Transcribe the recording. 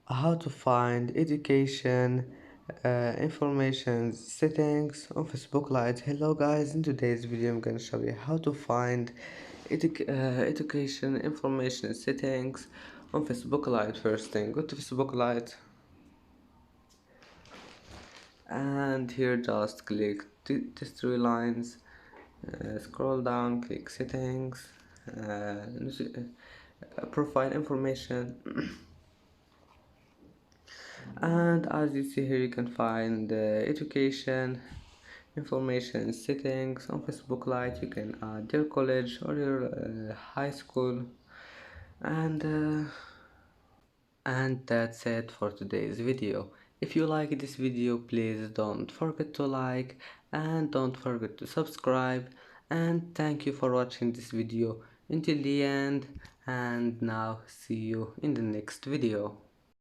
how to find education information settings on Facebook Lite. Hello guys, in today's video I'm gonna show you how to find education information settings on Facebook Lite. First thing, go to Facebook Lite and here just click these three lines, scroll down, click settings, profile information. And as you see here, you can find education information settings on Facebook Lite. You can add your college or your high school, and uh, and that's it for today's video. If you like this video, please don't forget to like and don't forget to subscribe, and thank you for watching this video until the end, and now see you in the next video.